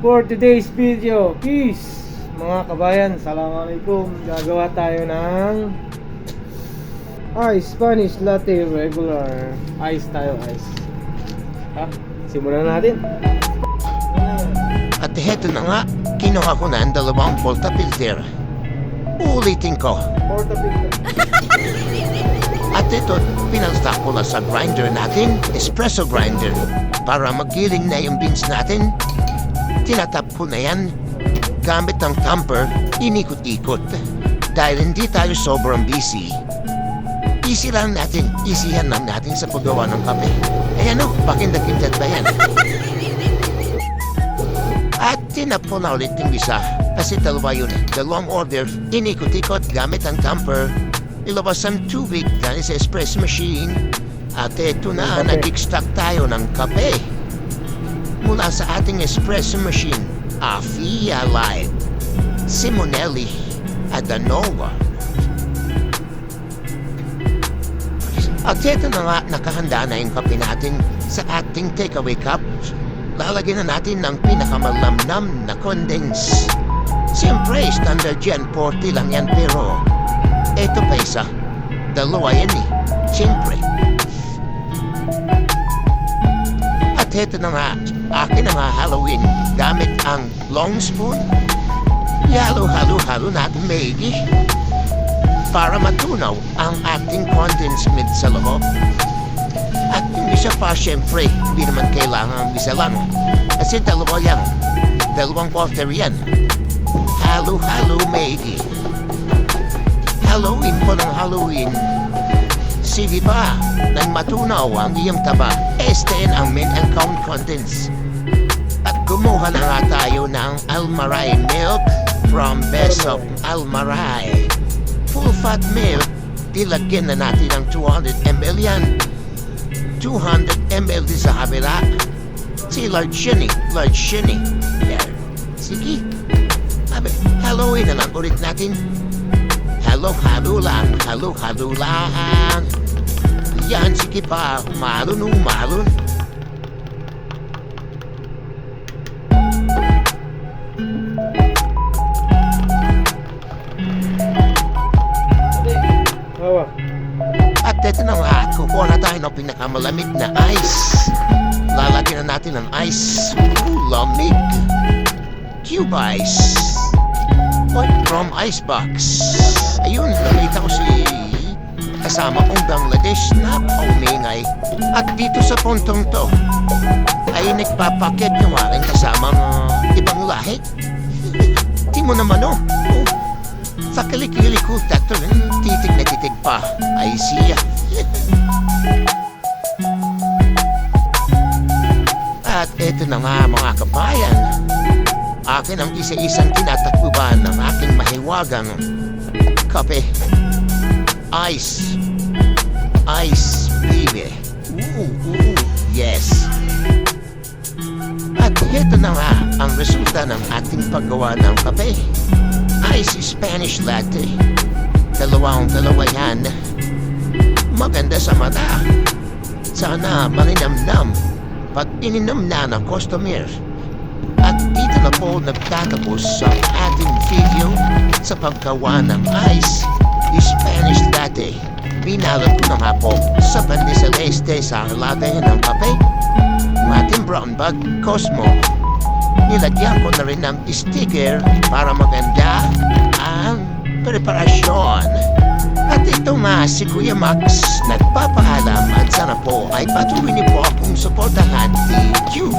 for today's video. Peace mga kabayan, assalamualaikum. Gagawa tayo ng ice Spanish latte regular. Ice tayo, ice. Simulan natin. At heto na nga, kinuha ko na ang 2 portafilter. Uulitin ko. Portafilter. At ito, pinalta ko na sa grinder natin, espresso grinder. Para magiling na yung beans natin, tinatap ko na yan. Gamit ng tamper, inikot-ikot. Dahil hindi tayo sobrang busy, isihan lang natin sa paggawa ng kape. Ayan o, pakindag-kindag ba yan? At tinap ko na ulit yung isa. Kasi 2 yun. 2 order, inikot-ikot gamit ang tamper. Ilabas ang tubig galing sa espresso machine. At ito na, nag-extract tayo ng kape mula sa ating espresso machine. Afia Live, Simonelli, Adanova. At ito na nga, nakahanda na yung kape natin sa ating takeaway cup. Lalagyan na natin ng pinakamalamnam na condense. Siyempre, standard yan, 40 lang yan, pero eto pa isa, 2 yan eh. Siyempre. At eto na nga, akin na nga Halloween gamit ang long spoon. Halo-halo natin maigi para matunaw ang ating condensed milk sa loob. At yung isa pa, syempre, hindi naman kailangan isa lang. Kasi 2 yan. 2 quarter yan. Halo-halo maigi. Halloween po ng Halloween. Sige ba, nang matunaw ang iyong taba, STN ang milk and count condense. At kumuha na nga tayo ng Almaray milk from Best of Almaray. Full fat milk, dilagyan na natin ng 200 ml yan. 200 ml din sa kabila. Si large yun eh, There. Sige. Sabi, Halloween na lang ulit natin. Halo-halo lang. Yan, sige pa, umalon. At ito na nga, kukuha na tayo ng pinakamalamig na ice. Lalagyan na natin ng ice. Lamig. Cube ice. From Icebox. Ayun, nakita ko si kasama kong Bangladesh na paumingay. At dito sa puntong to, ay nagpapakit yung aking kasamang ibang lahi. Di mo naman oh. Sa kilikili ko, tato rin, titig na titig pa. Ay siya. At eto na nga mga kabayan. Akin ang isa-isang tinatakbuhan ng aking mahiwagang kape. Ice, baby. Yes. At ito na nga ang resulta ng ating paggawa ng kape. Ice Spanish latte. 2 yan. Maganda sa mata. Sana malinamnam pag ininom na ng customer. At dito na po nagtatapos ang ating video sa paggawa ng ice Spanish latte. Binalot ko na nga po sa Pandisaleste sa latte ng kape. Ating brown bag Cosmo. Nilagyan ko na rin ng sticker para maganda ang preparasyon. At ito nga si Kuya Max nagpapaalam at sana po ay patuloy niyo po akong suportahan. Thank you.